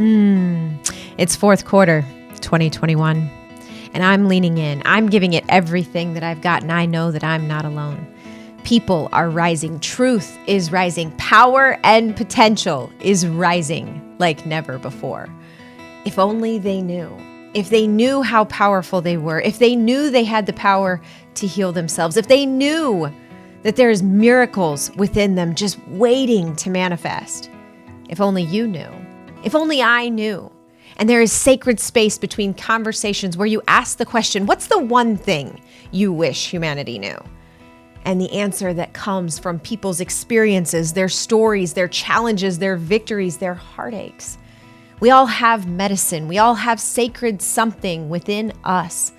It's fourth quarter, 2021, and I'm leaning in. I'm giving it everything that I've got, and I know that I'm not alone. People are rising. Truth is rising. Power and potential is rising like never before. If only they knew. If they knew how powerful they were, if they knew they had the power to heal themselves, if they knew that there's miracles within them just waiting to manifest. If only you knew. If only I knew. And there is sacred space between conversations where you ask the question, what's the one thing you wish humanity knew? And the answer that comes from people's experiences, their stories, their challenges, their victories, their heartaches. We all have medicine. We all have sacred something within us.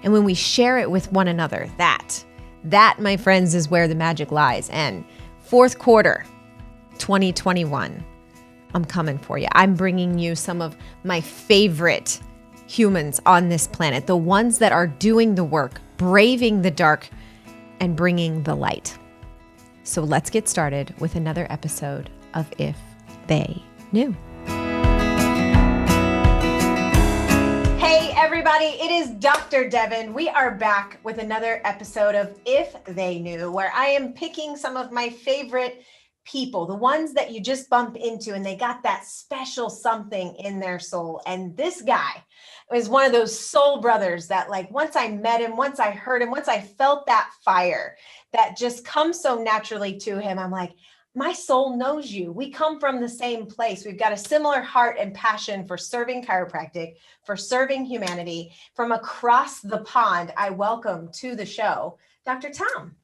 And when we share it with one another, that, my friends, is where the magic lies. And fourth quarter, 2021, I'm coming for you. I'm bringing you some of my favorite humans on this planet, the ones that are doing the work, braving the dark, and bringing the light. So let's get started with another episode of If They Knew. Hey everybody, it is Dr. Devin. We are back with another episode of If They Knew, where I am picking some of my favorite people, the ones that you just bump into and they got that special something in their soul. And this guy was one of those soul brothers that, like, once I met him, once I heard him, once I felt that fire that just comes so naturally to him, I'm like, my soul knows you. We come from the same place. We've got a similar heart and passion for serving chiropractic, for serving humanity. From across the pond, I welcome to the show, Dr. Tom.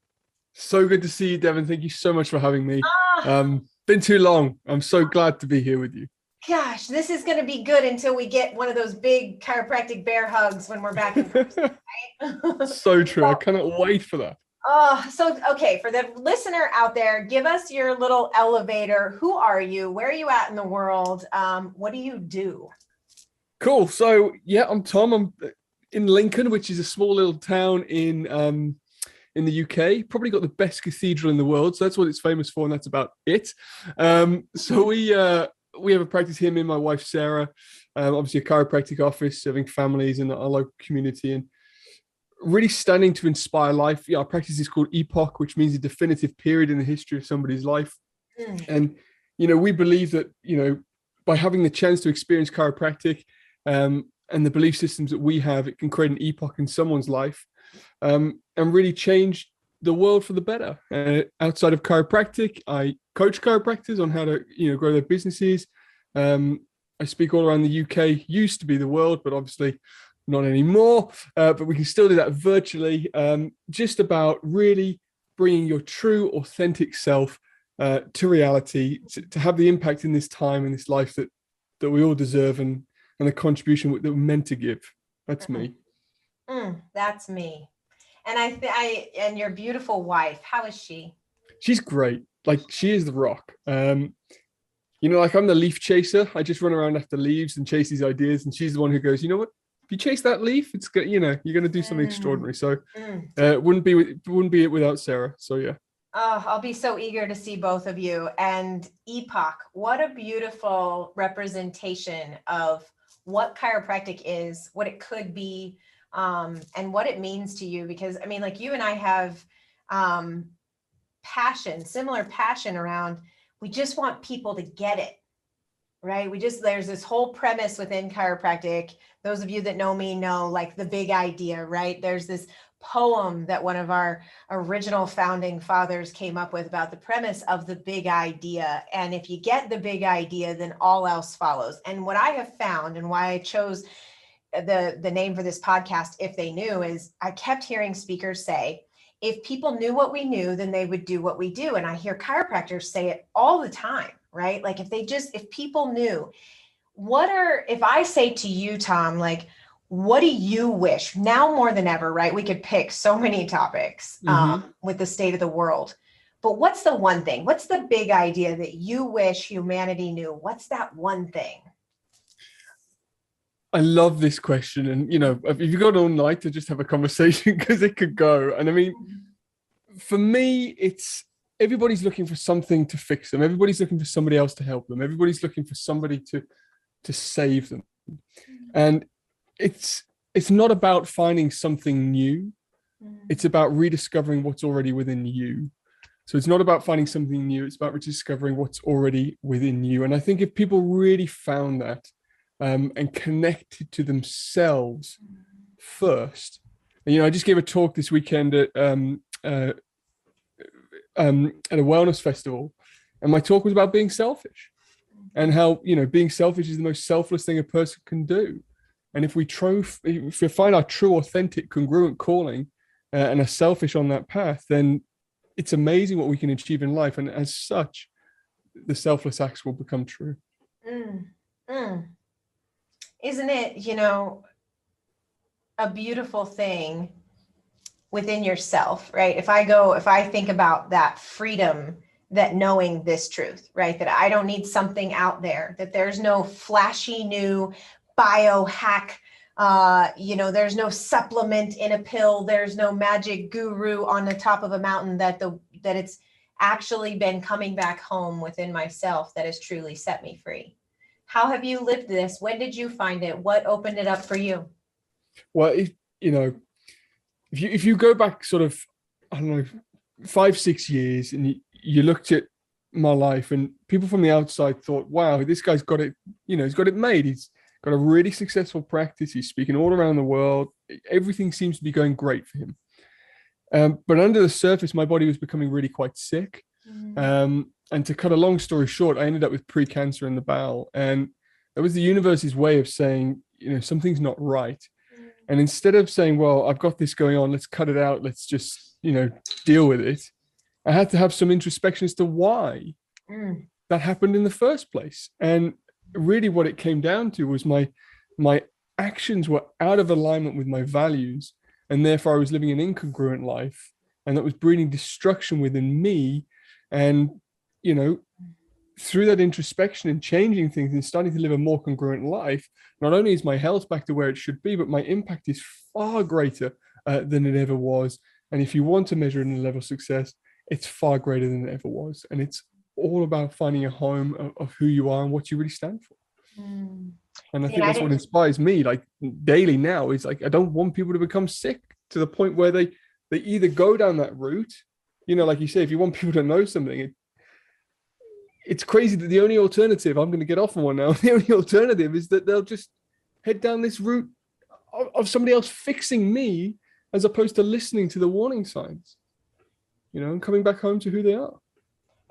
So good to see you, Devin. Thank you so much for having me. Been too long. I'm so glad to be here with you. Gosh, this is going to be good until we get one of those big chiropractic bear hugs when we're back in person, right? So true. I cannot wait for that. Okay, for the listener out there, give us your little elevator. Who are you? Where are you at in the world? What do you do? Cool. So yeah, I'm Tom. I'm in Lincoln, which is a small little town in the UK. Probably got the best cathedral in the world, so that's what it's famous for, and that's about it. So we have a practice here, me and my wife Sarah. Obviously a chiropractic office serving families in our local community and really standing to inspire life. Yeah, our practice is called Epoch, which means a definitive period in the history of somebody's life. And we believe that by having the chance to experience chiropractic and the belief systems that we have, it can create an epoch in someone's life. And really change the world for the better. Outside of chiropractic, I coach chiropractors on how to, grow their businesses. I speak all around the UK, used to be the world, but obviously not anymore. But we can still do that virtually, just about really bringing your true, authentic self to reality, to have the impact in this time, in this life that we all deserve, and the contribution that we're meant to give. That's me. That's me. And and your beautiful wife, how is she? She's great. Like, she is the rock. Like, I'm the leaf chaser. I just run around after leaves and chase these ideas. And she's the one who goes, you know what? If you chase that leaf, it's good. You're going to do something extraordinary. So wouldn't be it without Sarah. So yeah. Oh, I'll be so eager to see both of you. And Epoch, what a beautiful representation of what chiropractic is, what it could be, and what it means to you. Because I mean, like, you and I have similar passion around, we just want people to get it, right? There's this whole premise within chiropractic. Those of you that know me know, like, the big idea, right? There's this poem that one of our original founding fathers came up with about the premise of the big idea. And if you get the big idea, then all else follows. And what I have found, and why I chose the name for this podcast, If They Knew, is I kept hearing speakers say, if people knew what we knew, then they would do what we do. And I hear chiropractors say it all the time, right? Like, if people knew, if I say to you, Tom, like, what do you wish now more than ever, right? We could pick so many topics with the state of the world, but what's the one thing? What's the big idea that you wish humanity knew? What's that one thing? I love this question. And, if you got all night to just have a conversation, because it could go. And I mean, for me, it's everybody's looking for something to fix them. Everybody's looking for somebody else to help them. Everybody's looking for somebody to to save them. And it's not about finding something new. It's about rediscovering what's already within you. So it's not about finding something new. It's about rediscovering what's already within you. And I think if people really found that and connected to themselves first, and, I just gave a talk this weekend at a wellness festival, and my talk was about being selfish and how, being selfish is the most selfless thing a person can do. And if we find our true, authentic, congruent calling and are selfish on that path, then it's amazing what we can achieve in life. And as such, the selfless acts will become true. Isn't it, a beautiful thing within yourself, right? If I think about that freedom, that knowing this truth, right? That I don't need something out there, that there's no flashy new biohack, there's no supplement in a pill, there's no magic guru on the top of a mountain, that it's actually been coming back home within myself that has truly set me free. How have you lived this? When did you find it? What opened it up for you? Well, if you go back sort of, I don't know, 5-6 years, and you looked at my life, and people from the outside thought, wow, this guy's got it, he's got it made. He's got a really successful practice. He's speaking all around the world. Everything seems to be going great for him. But under the surface, my body was becoming really quite sick. And to cut a long story short, I ended up with pre-cancer in the bowel. And that was the universe's way of saying, something's not right. And instead of saying, well, I've got this going on, let's cut it out, let's just, deal with it, I had to have some introspection as to why that happened in the first place. And really what it came down to was my actions were out of alignment with my values, and therefore I was living an incongruent life, and that was breeding destruction within me. And through that introspection and changing things and starting to live a more congruent life, not only is my health back to where it should be, but my impact is far greater than it ever was. And if you want to measure it in a level of success, it's far greater than it ever was. And it's all about finding a home of who you are and what you really stand for. And I think that's what inspires me, like daily now, is like, I don't want people to become sick to the point where they either go down that route, like you say, if you want people to know something, it's crazy that the only alternative, I'm going to get off on one now, the only alternative is that they'll just head down this route of somebody else fixing me, as opposed to listening to the warning signs, and coming back home to who they are.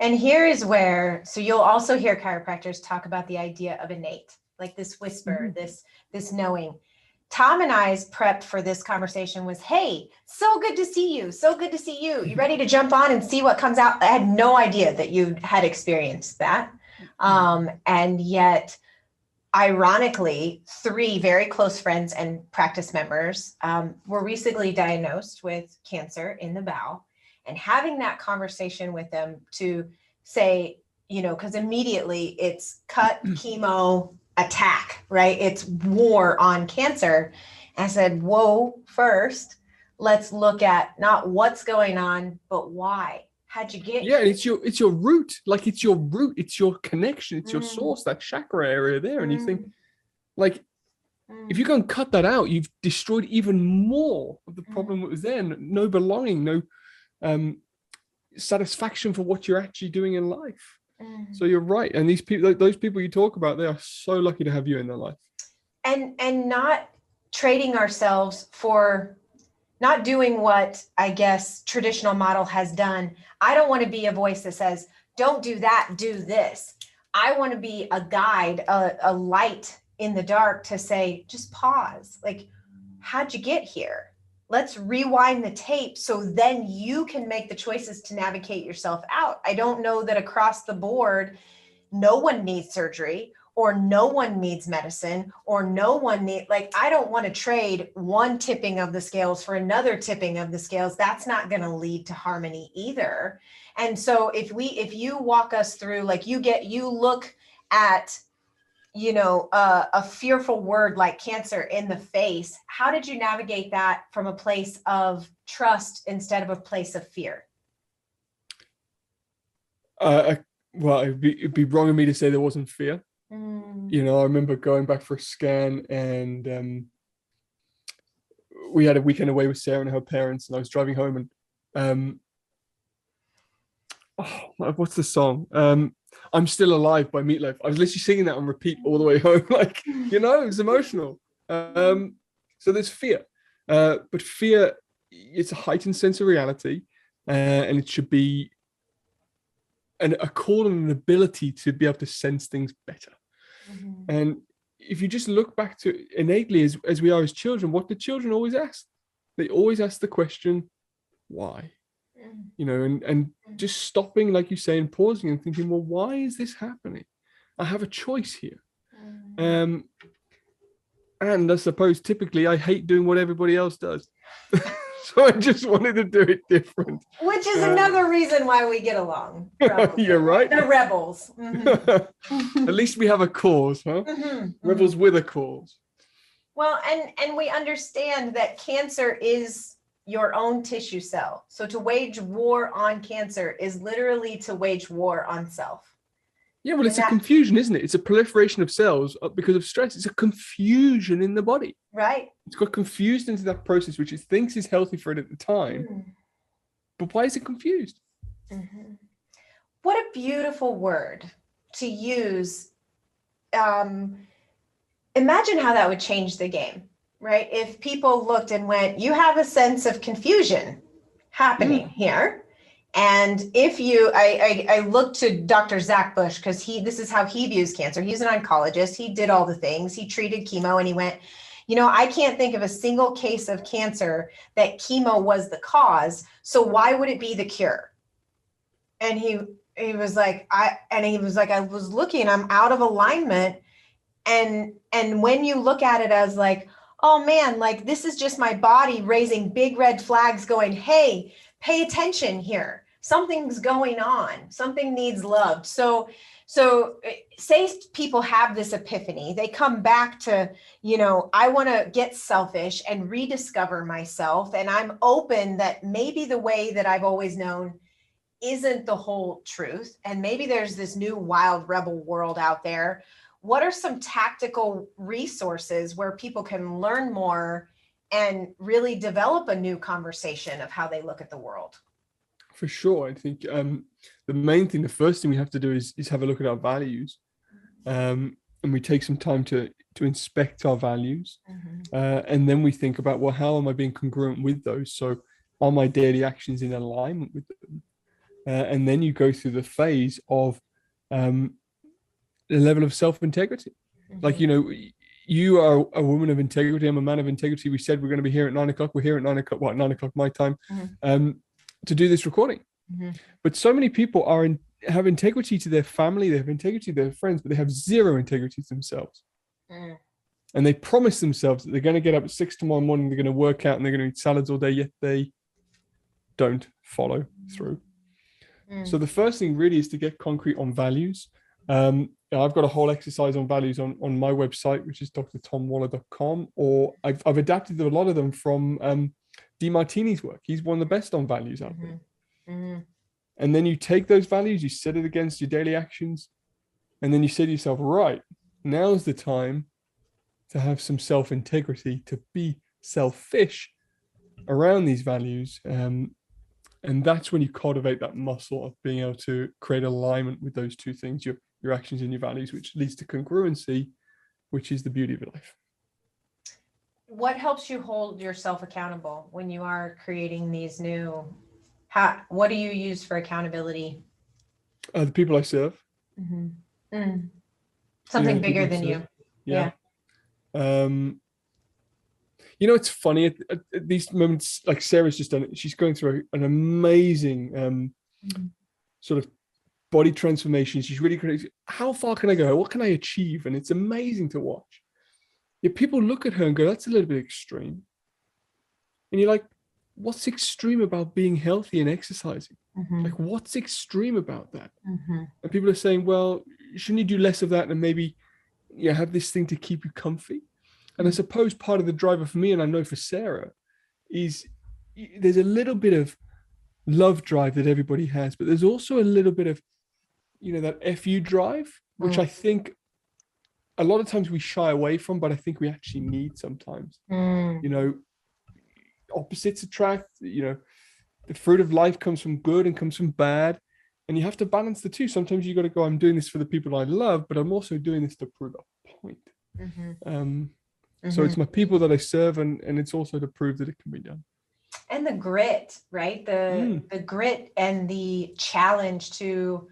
And here is where, so you'll also hear chiropractors talk about the idea of innate, like this whisper, this knowing. Tom and I's prep for this conversation was, hey, so good to see you. So good to see you. You ready to jump on and see what comes out? I had no idea that you had experienced that. And yet, ironically, 3 very close friends and practice members were recently diagnosed with cancer in the bowel. And having that conversation with them to say, because immediately it's cut, chemo, attack, right? It's war on cancer. And I said, whoa, first, let's look at not what's going on, but why. How'd you get here? It's your root. Like, it's your root. It's your connection. It's your source, that chakra area there. And you think, like, if you go and cut that out, you've destroyed even more of the problem that was there. No belonging, no satisfaction for what you're actually doing in life. So you're right. And those people you talk about, they are so lucky to have you in their life. And not trading ourselves for not doing what I guess traditional model has done. I don't want to be a voice that says, don't do that, do this. I want to be a guide, a light in the dark to say, just pause. Like, how'd you get here? Let's rewind the tape so then you can make the choices to navigate yourself out. I don't know that across the board, no one needs surgery or no one needs medicine or no one I don't want to trade one tipping of the scales for another tipping of the scales. That's not going to lead to harmony either. And so if you walk us through, like you look at, a fearful word like cancer in the face, how did you navigate that from a place of trust instead of a place of fear? Well, it'd be wrong of me to say there wasn't fear. You know, I remember going back for a scan, and we had a weekend away with Sarah and her parents, and I was driving home, and what's the song? I'm Still Alive by Meatloaf. I was literally singing that on repeat all the way home. Like, you know, it was emotional. So there's fear, but fear, it's a heightened sense of reality, and it should be a call and an ability to be able to sense things better. And if you just look back to innately as we are as children, what do children always ask? They always ask the question, why? You know, and just stopping, like you say, and pausing and thinking, well, why is this happening? I have a choice here. And I suppose typically I hate doing what everybody else does. So I just wanted to do it different. Which is another reason why we get along. You're right. The rebels. At least we have a cause, huh? Rebels with a cause. Well, and we understand that cancer is your own tissue cell. So to wage war on cancer is literally to wage war on self. Yeah, well, it's a confusion, isn't it? It's a proliferation of cells because of stress. It's a confusion in the body. Right. It's got confused into that process, which it thinks is healthy for it at the time. But why is it confused? What a beautiful word to use. Imagine how that would change the game, right? If people looked and went, you have a sense of confusion happening here. And if you, I look to Dr. Zach Bush, because this is how he views cancer. He's an oncologist. He did all the things. He treated chemo, and he went, you know, I can't think of a single case of cancer that chemo was the cause. So why would it be the cure? And he was like, I was looking, I'm out of alignment. And when you look at it as like, oh man, like this is just my body raising big red flags going, hey, pay attention here. Something's going on. Something needs loved. So say people have this epiphany, they come back to, you know, I want to get selfish and rediscover myself. And I'm open that maybe the way that I've always known isn't the whole truth. And maybe there's this new wild rebel world out there. What are some tactical resources where people can learn more and really develop a new conversation of how they look at the world? For sure. I think the main thing, the first thing we have to do is have a look at our values. And we take some time to inspect our values. And then we think about, well, how am I being congruent with those? So are my daily actions in alignment with them? And then you go through the phase of the level of self-integrity. Like, you know, you are a woman of integrity. I'm a man of integrity. We said we're going to be here at 9 o'clock. We're here at 9 o'clock, 9 o'clock my time, to do this recording. But so many people have integrity to their family. They have integrity to their friends, but they have zero integrity to themselves. And they promise themselves that they're going to get up at 6 tomorrow morning. They're going to work out and they're going to eat salads all day, yet they don't follow through. So the first thing really is to get concrete on values. I've got a whole exercise on values on my website, which is drtomwaller.com, or I've adapted a lot of them from DeMartini's work. He's one of the best on values out there. And then you take those values, you set it against your daily actions, and then you say to yourself, right, now's the time to have some self-integrity, to be selfish around these values. And that's when you cultivate that muscle of being able to create alignment with those two things, your actions and your values, which leads to congruency, which is the beauty of life. What helps you hold yourself accountable when you are creating these new, what do you use for accountability? The people I serve. Something bigger than you. Yeah. You know, it's funny at these moments, like Sarah's just done it. She's going through an amazing sort of body transformation. She's really crazy. How far can I go? What can I achieve? And it's amazing to watch. Yet people look at her and go, that's a little bit extreme. And you're like, what's extreme about being healthy and exercising? Like, what's extreme about that? And people are saying, well, shouldn't you do less of that and maybe have this thing to keep you comfy? And I suppose part of the driver for me, and I know for Sarah, is there's a little bit of love drive that everybody has, but there's also a little bit of, that FU drive, which I think a lot of times we shy away from, but I think we actually need sometimes. You know, opposites attract. You know, the fruit of life comes from good and comes from bad, and you have to balance the two. Sometimes you got to go, I'm doing this for the people I love, but I'm also doing this to prove a point. So it's my people that I serve, and it's also to prove that it can be done. And the grit, right? The grit and the challenge to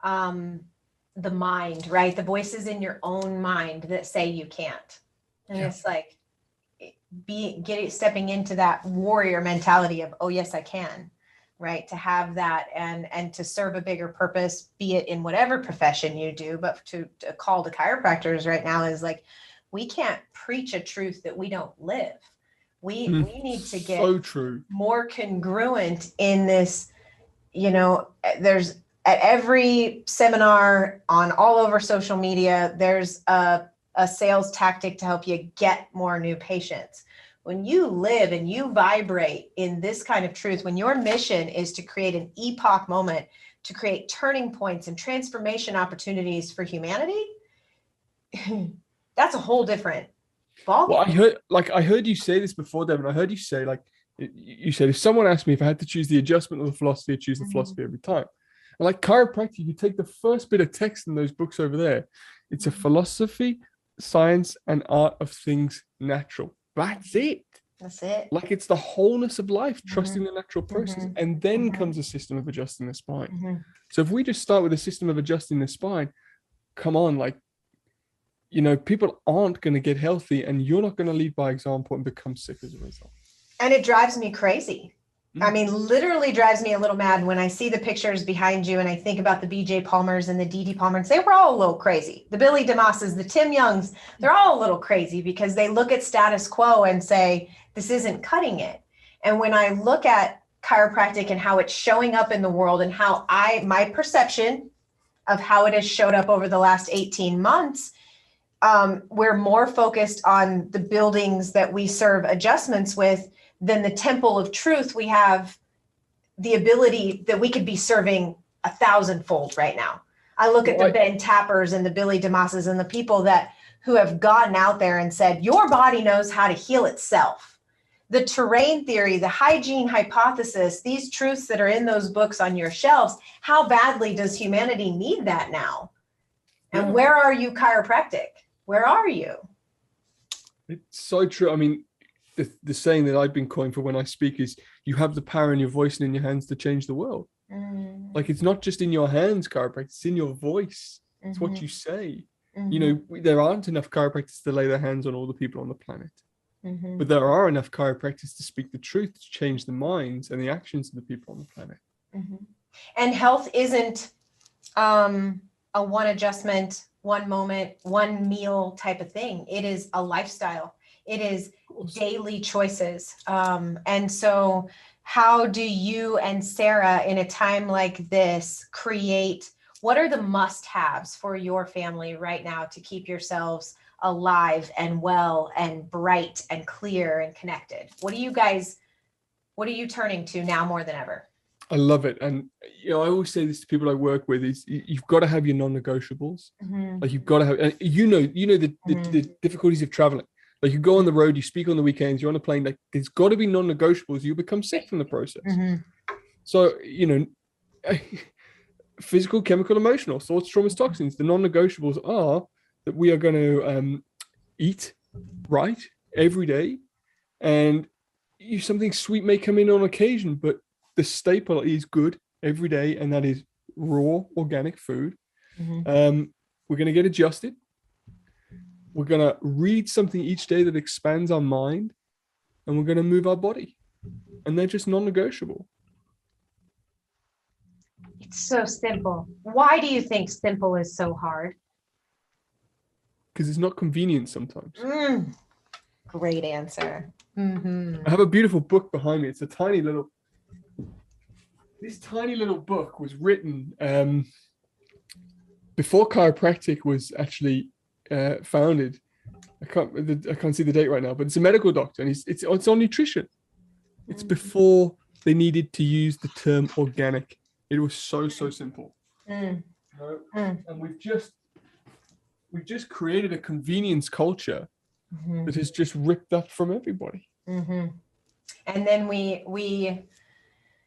the mind, right? The voices in your own mind that say you can't. And it's like stepping into that warrior mentality of, oh yes, I can, right? To have that and to serve a bigger purpose, be it in whatever profession you do, but to call to chiropractors right now is like, we can't preach a truth that we don't live. We need to get more congruent in this. You know, there's at every seminar on all over social media, there's a sales tactic to help you get more new patients. When you live and you vibrate in this kind of truth, when your mission is to create an epoch moment, to create turning points and transformation opportunities for humanity, that's a whole different ballgame. Well, I heard you say this before, Devin. I heard you say, like, you said, if someone asked me if I had to choose the adjustment or the philosophy, I'd choose the philosophy every time. And like chiropractic, you take the first bit of text in those books over there. It's a philosophy, science, and art of things natural. That's it. That's it. Like, it's the wholeness of life, trusting the natural process. And then comes a system of adjusting the spine. So if we just start with a system of adjusting the spine, come on, like, you know, people aren't going to get healthy, and you're not going to lead by example and become sick as a result. And it drives me crazy. I mean, literally drives me a little mad when I see the pictures behind you and I think about the BJ Palmers and the DD Palmers. They were all a little crazy. The Billy DeMosses, the Tim Youngs, they're all a little crazy because they look at status quo and say, this isn't cutting it. And when I look at chiropractic and how it's showing up in the world and how my perception of how it has showed up over the last 18 months, we're more focused on the buildings that we serve adjustments with than the temple of truth. We have the ability that we could be serving 1,000-fold right now. I look at the Ben Tappers and the Billy DeMosses and the people who have gotten out there and said, your body knows how to heal itself. The terrain theory, the hygiene hypothesis, these truths that are in those books on your shelves, how badly does humanity need that now? And where are you, chiropractic? Where are you? It's so true. I mean, the saying that I've been coined for when I speak is, you have the power in your voice and in your hands to change the world. Like, it's not just in your hands, chiropractic, it's in your voice. It's what you say. You know, there aren't enough chiropractors to lay their hands on all the people on the planet. But there are enough chiropractors to speak the truth, to change the minds and the actions of the people on the planet. And health isn't a one adjustment, one moment, one meal type of thing. It is a lifestyle. It is daily choices. And so how do you and Sarah in a time like this what are the must-haves for your family right now to keep yourselves alive and well and bright and clear and connected? What are you turning to now more than ever? I love it. And, you know, I always say this to people I work with is, you've got to have your non-negotiables. Like, you've got to have, and you know, the difficulties of traveling. Like, you go on the road, you speak on the weekends, you're on a plane, like, there's got to be non-negotiables. You become sick from the process. So, you know, physical, chemical, emotional, thoughts, traumas, toxins, the non-negotiables are that we are going to eat right every day. And something sweet may come in on occasion, but the staple is good every day, and that is raw organic food. We're going to get adjusted. We're going to read something each day that expands our mind, and we're going to move our body. And they're just non-negotiable. It's so simple. Why do you think simple is so hard? Because it's not convenient sometimes. Great answer. I have a beautiful book behind me. It's this tiny little book was written before chiropractic was actually founded. I can't see the date right now, but it's a medical doctor, and it's on nutrition. It's before they needed to use the term organic. It was so simple. And we've just we've just created a convenience culture Mm-hmm. that has just ripped that from everybody. Mm-hmm. And then we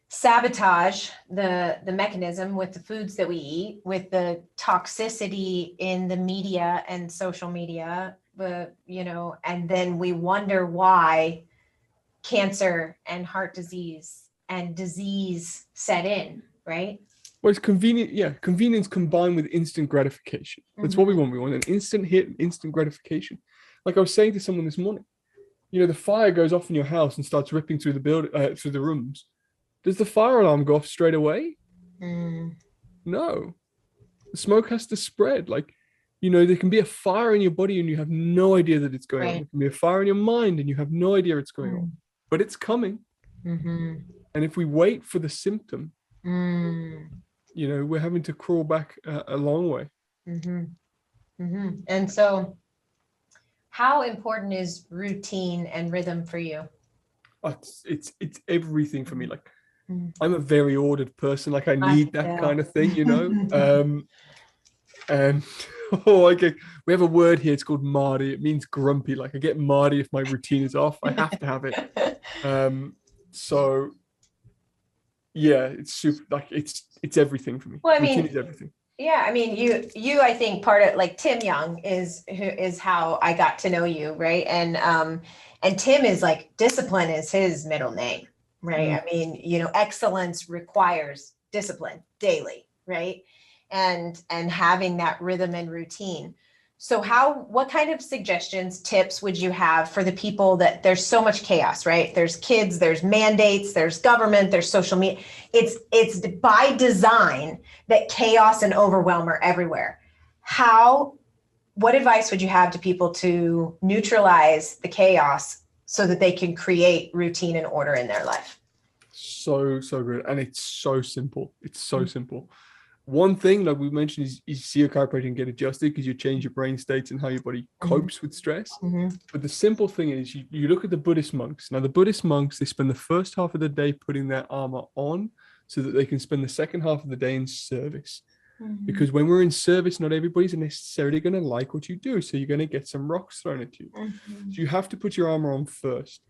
sabotage the mechanism with the foods that we eat, with the toxicity in the media and social media, and then we wonder why cancer and heart disease and disease set in, right? Well, it's convenient. Yeah, convenience combined with instant gratification. That's what we want. We want an instant hit, instant gratification. Like I was saying to someone this morning, the fire goes off in your house and starts ripping through the building, through the rooms. Does the fire alarm go off straight away? No. The smoke has to spread. Like, there can be a fire in your body and you have no idea that it's going on. There can be a fire in your mind and you have no idea it's going on, but it's coming. And if we wait for the symptom, we're having to crawl back a long way. And so how important is routine and rhythm for you? It's everything for me. Like, I'm a very ordered person. Like, I need that kind of thing, and we have a word here. It's called Mardy. It means grumpy. Like, I get Mardy if my routine is off. I have to have it. So yeah, it's super. Like, it's everything for me. Well, routine is everything. Yeah, I mean, you, I think part of, like, Tim Young is how I got to know you, right? And Tim is like, discipline is his middle name, right? I mean, excellence requires discipline daily, right? And having that rhythm and routine. So what kind of suggestions, tips would you have for the people that there's so much chaos, right? There's kids, there's mandates, there's government, there's social media. It's by design that chaos and overwhelm are everywhere. What advice would you have to people to neutralize the chaos so that they can create routine and order in their life? So good. And it's so simple. It's so simple. One thing, like we mentioned, is you see a chiropractor and get adjusted because you change your brain states and how your body copes with stress. But the simple thing is you look at the Buddhist monks. Now, the Buddhist monks, they spend the first half of the day putting their armor on so that they can spend the second half of the day in service. Because when we're in service, not everybody's necessarily going to like what you do. So you're going to get some rocks thrown at you. So you have to put your armor on first.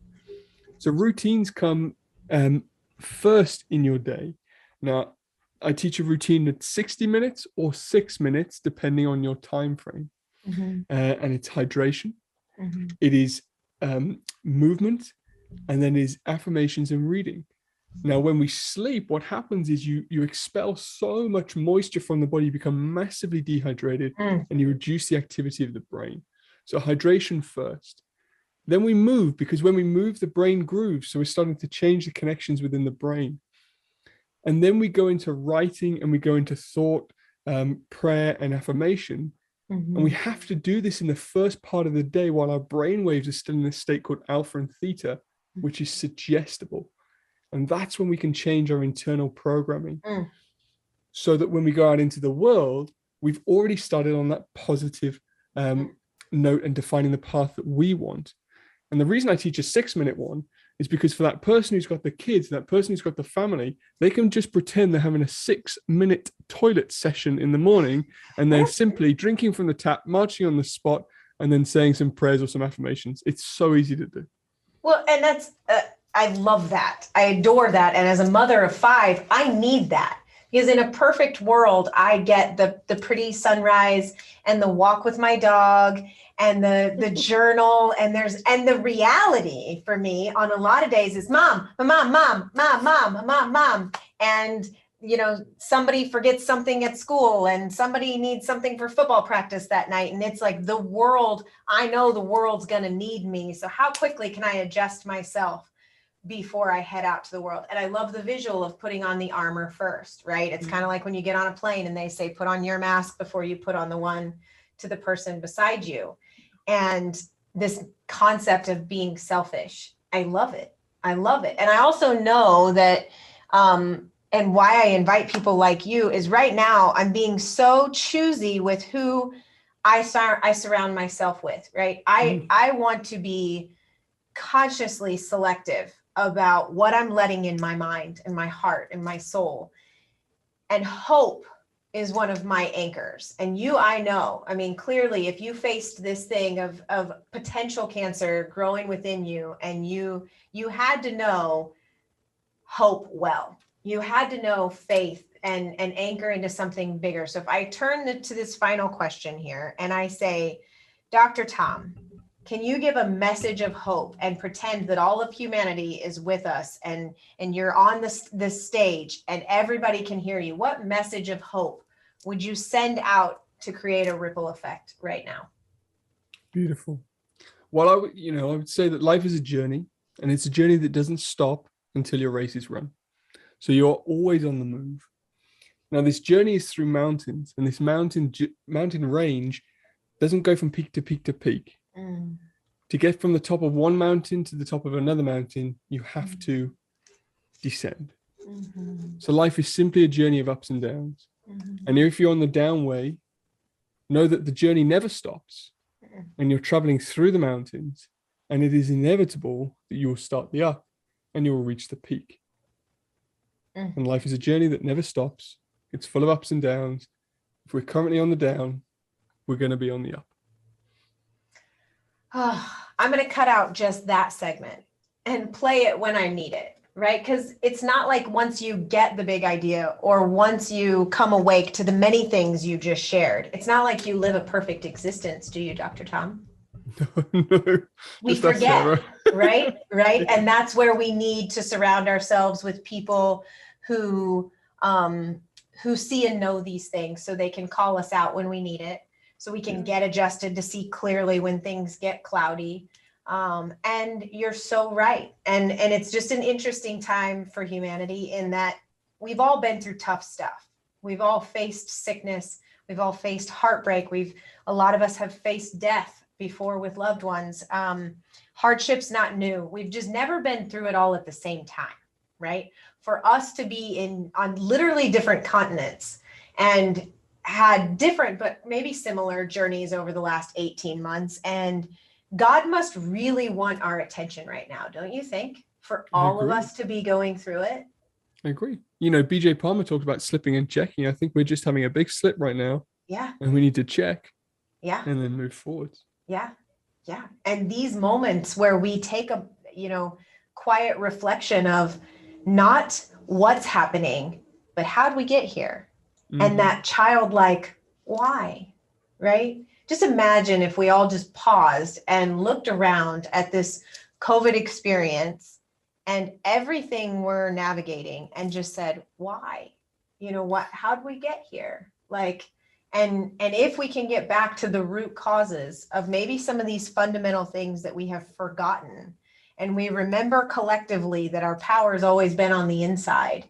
So routines come first in your day. Now, I teach a routine at 60 minutes or 6 minutes, depending on your time frame. And it's hydration. It is movement, and then is affirmations and reading. Now, when we sleep, what happens is you expel so much moisture from the body, you become massively dehydrated, and you reduce the activity of the brain. So hydration first. Then we move, because when we move, the brain grooves. So we're starting to change the connections within the brain. And then we go into writing, and we go into thought, prayer, and affirmation. And we have to do this in the first part of the day while our brain waves are still in a state called alpha and theta, which is suggestible. And that's when we can change our internal programming so that when we go out into the world, we've already started on that positive note and defining the path that we want. And the reason I teach a 6 minute one is because for that person who's got the kids, that person who's got the family, they can just pretend they're having a 6 minute toilet session in the morning, and they're simply drinking from the tap, marching on the spot, and then saying some prayers or some affirmations. It's so easy to do. Well, and that's, I love that. I adore that. And as a mother of 5, I need that. Because in a perfect world, I get the pretty sunrise and the walk with my dog and the journal, and the reality for me on a lot of days is mom. And somebody forgets something at school, and somebody needs something for football practice that night. And it's like the world, I know the world's going to need me. So how quickly can I adjust myself before I head out to the world? And I love the visual of putting on the armor first, right? It's kind of like when you get on a plane and they say, put on your mask before you put on the one to the person beside you. And this concept of being selfish, I love it. And I also know that, and why I invite people like you is right now I'm being so choosy with who I surround myself with, right? I want to be consciously selective about what I'm letting in my mind and my heart and my soul, and hope is one of my anchors. And you, I know, I mean, clearly, if you faced this thing of potential cancer growing within you, and you had to know hope well, you had to know faith and anchor into something bigger. So if I turn to this final question here and I say, Dr. Tom, can you give a message of hope and pretend that all of humanity is with us, and you're on this stage and everybody can hear you? What message of hope would you send out to create a ripple effect right now? Beautiful. Well, I would say that life is a journey, and it's a journey that doesn't stop until your race is run. So you're always on the move. Now, this journey is through mountains, and this mountain range doesn't go from peak to peak to peak. To get from the top of one mountain to the top of another mountain, you have to descend. So life is simply a journey of ups and downs. And if you're on the down way, know that the journey never stops, and you're traveling through the mountains, and it is inevitable that you will start the up and you will reach the peak. And life is a journey that never stops. It's full of ups and downs. If we're currently on the down, we're going to be on the up. I'm going to cut out just that segment and play it when I need it, right? Because it's not like once you get the big idea, or once you come awake to the many things you just shared, it's not like you live a perfect existence, do you, Dr. Tom? No. We forget, right? Right. And that's where we need to surround ourselves with people who see and know these things, so they can call us out when we need it, so we can get adjusted to see clearly when things get cloudy. And you're so right. And it's just an interesting time for humanity, in that we've all been through tough stuff. We've all faced sickness. We've all faced heartbreak. A lot of us have faced death before with loved ones. Hardship's not new. We've just never been through it all at the same time, right? For us to be on literally different continents and had different but maybe similar journeys over the last 18 months. And God must really want our attention right now, don't you think? For all of us to be going through it. I agree. BJ Palmer talked about slipping and checking. I think we're just having a big slip right now. Yeah. And we need to check. Yeah. And then move forward. Yeah. Yeah. And these moments where we take a, quiet reflection of not what's happening, but how did we get here? And that childlike, why, right? Just imagine if we all just paused and looked around at this COVID experience and everything we're navigating, and just said, why? How'd we get here? And if we can get back to the root causes of maybe some of these fundamental things that we have forgotten, and we remember collectively that our power has always been on the inside,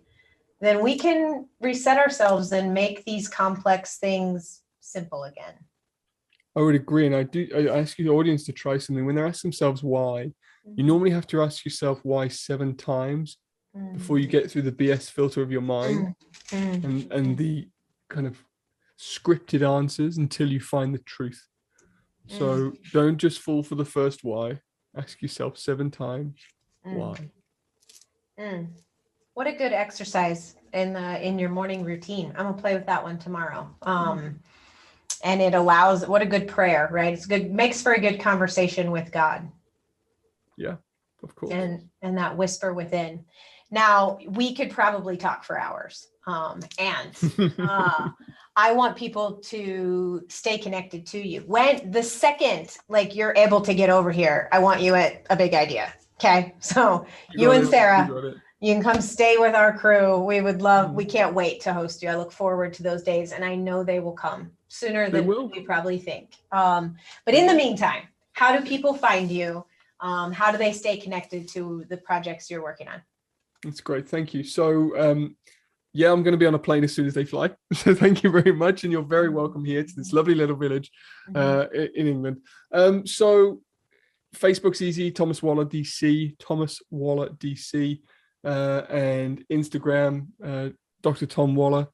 then we can reset ourselves and make these complex things simple again. I would agree. And I ask the audience to try something. When they ask themselves why, you normally have to ask yourself why 7 times before you get through the BS filter of your mind and the kind of scripted answers until you find the truth. So don't just fall for the first why. Ask yourself 7 times why. What a good exercise in your morning routine. I'm gonna play with that one tomorrow. And it allows, what a good prayer, right? It's good, makes for a good conversation with God. Yeah, of course. And that whisper within. Now, we could probably talk for hours. I want people to stay connected to you. When the second, you're able to get over here, I want you at A Big Idea. Okay. So you and Sarah, you can come stay with our crew. We would love, we can't wait to host you. I look forward to those days, and I know they will come sooner than we probably think. But in the meantime, how do people find you? How do they stay connected to the projects you're working on? That's great. Thank you. So, I'm going to be on a plane as soon as they fly. So thank you very much. And you're very welcome here to this lovely little village in England. So Facebook's easy, Thomas Waller DC, Thomas Waller DC, and Instagram, Dr. Tom Waller.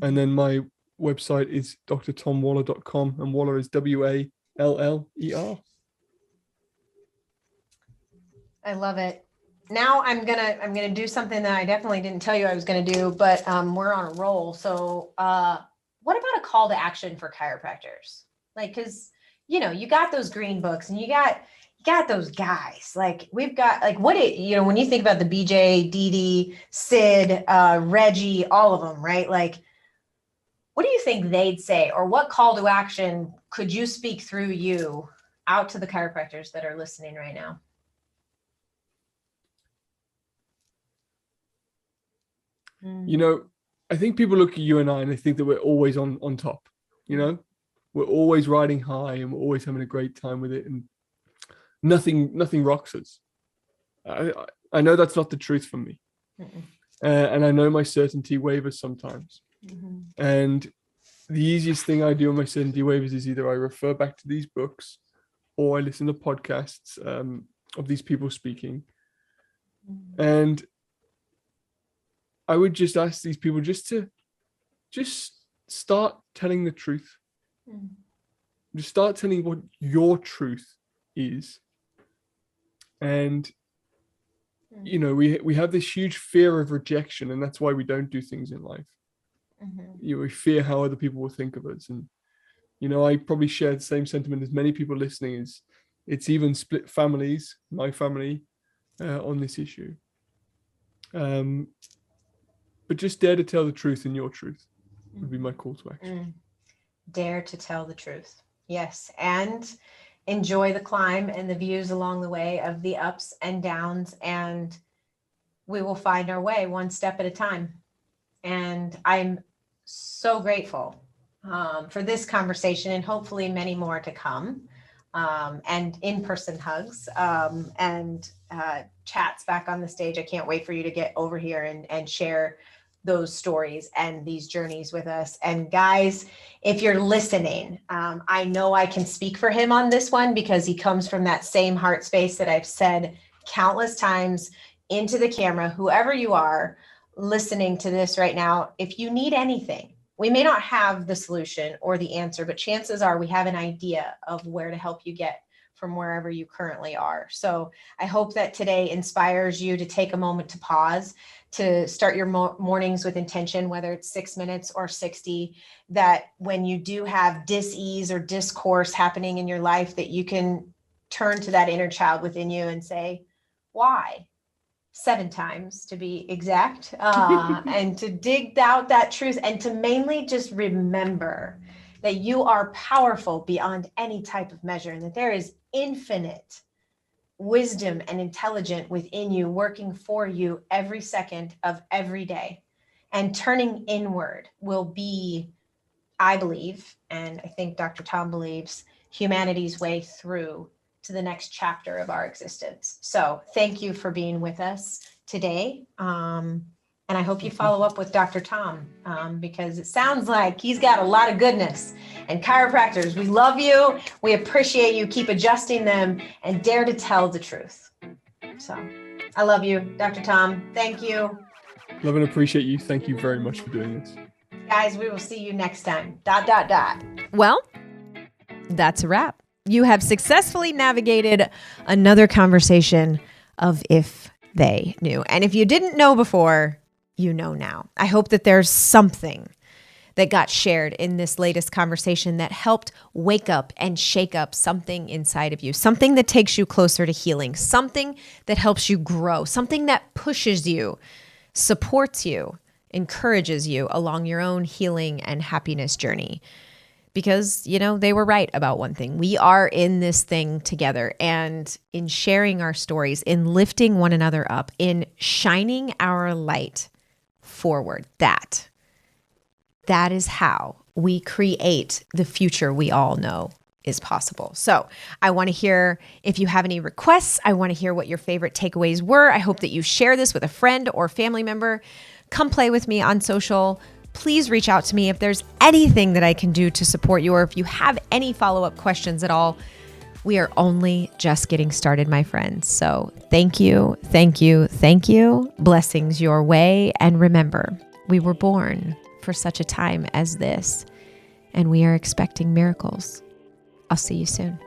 And then my website is drtomwaller.com, and Waller is Waller. I love it. Now I'm gonna do something that I definitely didn't tell you I was gonna do, but we're on a roll. So what about a call to action for chiropractors? Like, cause you got those green books and you got those guys, like we've got like, when you think about the BJ, Dee, Sid, Reggie, all of them, right? Like, what do you think they'd say, or what call to action could you speak through you out to the chiropractors that are listening right now? I think people look at you and I and they think that we're always on top, we're always riding high and we're always having a great time with it, and nothing rocks us. I know that's not the truth for me. And I know my certainty wavers sometimes. And the easiest thing I do on my certainty wavers is either I refer back to these books or I listen to podcasts of these people speaking. And I would just ask these people just start telling the truth. Just start telling what your truth is. And we have this huge fear of rejection, and that's why we don't do things in life. We fear how other people will think of us. And I probably share the same sentiment as many people listening. Is it's even split families, my family, on this issue. But just dare to tell the truth, and your truth would be my call to action. Dare to tell the truth. Yes. And enjoy the climb and the views along the way of the ups and downs. And we will find our way one step at a time. And I'm so grateful for this conversation, and hopefully many more to come, and in-person hugs and chats back on the stage. I can't wait for you to get over here and share those stories and these journeys with us. And guys, if you're listening, I know I can speak for him on this one, because he comes from that same heart space that I've said countless times into the camera. Whoever you are listening to this right now, if you need anything, we may not have the solution or the answer, but chances are we have an idea of where to help you get from wherever you currently are. So I hope that today inspires you to take a moment to pause, to start your mornings with intention, whether it's 6 minutes or 60, that when you do have dis-ease or discourse happening in your life, that you can turn to that inner child within you and say, why? 7 times to be exact, and to dig out that truth, and to mainly just remember that you are powerful beyond any type of measure, and that there is infinite wisdom and intelligence within you, working for you every second of every day. And turning inward will be, I believe, and I think Dr. Tom believes, humanity's way through to the next chapter of our existence. So thank you for being with us today. And I hope you follow up with Dr. Tom, because it sounds like he's got a lot of goodness. And chiropractors, we love you. We appreciate you. Keep adjusting them and dare to tell the truth. So I love you, Dr. Tom. Thank you. Love and appreciate you. Thank you very much for doing this. Guys, we will see you next time. ... Well, that's a wrap. You have successfully navigated another conversation of If They Knew. And if you didn't know before, you know now. I hope that there's something that got shared in this latest conversation that helped wake up and shake up something inside of you, something that takes you closer to healing, something that helps you grow, something that pushes you, supports you, encourages you along your own healing and happiness journey. Because, they were right about one thing. We are in this thing together, and in sharing our stories, in lifting one another up, in shining our light forward, that is how we create the future we all know is possible. So I want to hear if you have any requests. I want to hear what your favorite takeaways were. I hope that you share this with a friend or family member. Come play with me on social. Please reach out to me if there's anything that I can do to support you, or if you have any follow-up questions at all. We are only just getting started, my friends. So thank you, thank you, thank you. Blessings your way. And remember, we were born for such a time as this, and we are expecting miracles. I'll see you soon.